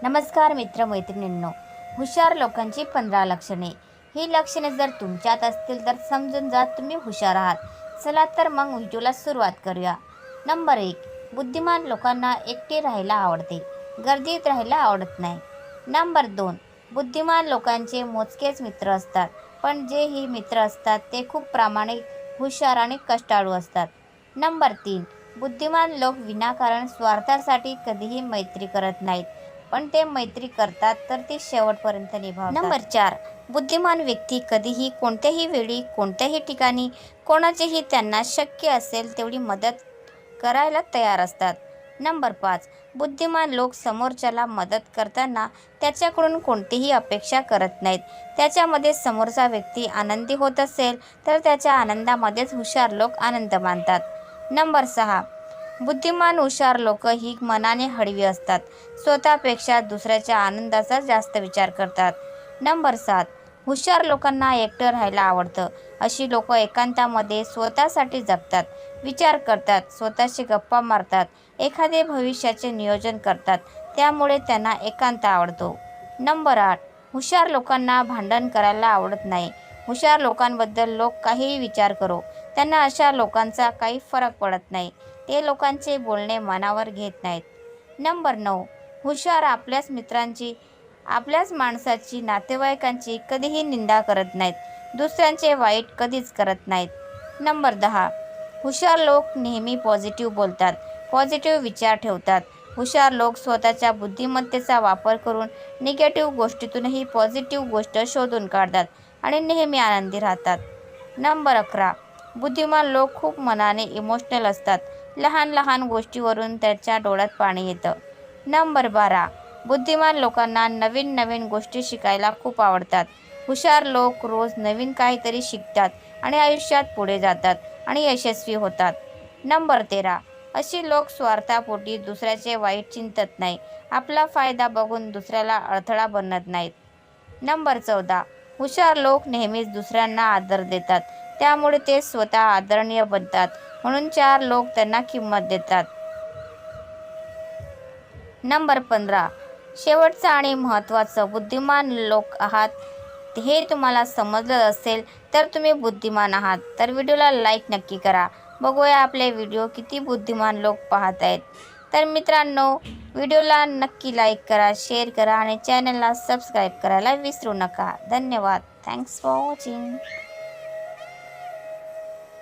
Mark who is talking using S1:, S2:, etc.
S1: नमस्कार मित्रमैत्रिणींनो, हुशार लोकांची 15 लक्षणे. ही लक्षणे जर तुमच्यात असतील तर समजून जा तुम्ही हुशार आहात. चला तर मग व्हिडिओला सुरुवात करूया. नंबर 1. बुद्धिमान लोकांना एकटे राहायला आवडते, गर्दीत राहायला आवडत नाही. नंबर 2. बुद्धिमान लोकांचे मोजकेच मित्र असतात, पण जे ही मित्र असतात ते खूप प्रामाणिक, हुशार आणि कष्टाळू असतात. नंबर 3. बुद्धिमान लोक विनाकारण स्वार्थासाठी कधीही मैत्री करत नाहीत, पण ते मैत्री करतात तर ती शेवटपर्यंत निभावतात. नंबर 4. बुद्धिमान व्यक्ती कधीही कोणत्याही वेळी कोणत्याही ठिकाणी कोणाचीही त्यांना शक्य असेल तेवढी मदत करायला तयार असतात. नंबर 5. बुद्धिमान लोक समोरच्याला मदत करताना त्याच्याकडून कोणतीही अपेक्षा करत नाहीत. त्याच्यामध्ये समोरचा व्यक्ती आनंदी होत असेल तर त्याच्या आनंदामध्येच हुशार लोक आनंद मानतात. नंबर 6. बुद्धिमान हुशार लोक ही मनाने हळवी असतात, स्वतःपेक्षा दुसऱ्याच्या आनंदाचा जास्त विचार करतात. नंबर 7. हुशार लोकांना एकटं राहायला आवडतं. अशी लोक एकांतामध्ये स्वतःसाठी जगतात, विचार करतात, स्वतःशी गप्पा मारतात, एखादे भविष्याचे नियोजन करतात. त्यामुळे त्यांना एकांत आवडतो. नंबर 8. हुशार लोकांना भांडण करायला आवडत नाही. हुशार लोकांबद्दल लोक काहीही विचार करो, त्यांना अशा लोकांचा काही फरक पडत नाही. ते लोकांचे बोलणे मनावर घेत नाहीत. नंबर 9. हुशार आपल्याच मित्रांची, आपल्याच माणसाची, नातेवाईकांची कधीही निंदा करत नाहीत, दुसऱ्यांचे वाईट कधीच करत नाहीत. नंबर 10. हुशार लोक नेहमी पॉझिटिव्ह बोलतात, पॉझिटिव्ह विचार ठेवतात. हुशार लोक स्वतःच्या बुद्धिमत्तेचा वापर करून निगेटिव्ह गोष्टीतूनही पॉझिटिव्ह गोष्ट शोधून काढतात आणि नेहमी आनंदी राहतात. नंबर 11. बुद्धिमान लोक खूप मनाने इमोशनल असतात. लहान लहान गोष्टीवरून त्याच्या डोळ्यात पाणी येतं. नंबर 12. बुद्धिमान लोकांना नवीन नवीन गोष्टी शिकायला खूप आवडतात. हुशार लोक रोज नवीन काहीतरी शिकतात आणि आयुष्यात पुढे जातात आणि यशस्वी होतात. नंबर 13. अशी लोक स्वार्थापोटी दुसऱ्याचे वाईट चिंतत नाही, आपला फायदा बघून दुसऱ्याला अडथळा बनत नाहीत. नंबर 14. हुशार लोक नेहमीच दुसऱ्यांना आदर देतात, त्यामुळे ते स्वतः आदरणीय बनतात, म्हणून 4 लोक त्यांना किंमत देतात. नंबर 15. शेवटचं आणि महत्त्वाचं, बुद्धिमान लोक आहात हे तुम्हाला समजलं असेल तर तुम्ही बुद्धिमान आहात. तर व्हिडिओला लाईक नक्की करा. बघूया आपले व्हिडिओ किती बुद्धिमान लोक पाहत आहेत. तर मित्रांनो, व्हिडिओला नक्की लाईक करा, शेअर करा आणि चॅनलला सबस्क्राईब करायला विसरू नका. धन्यवाद. Thanks for watching.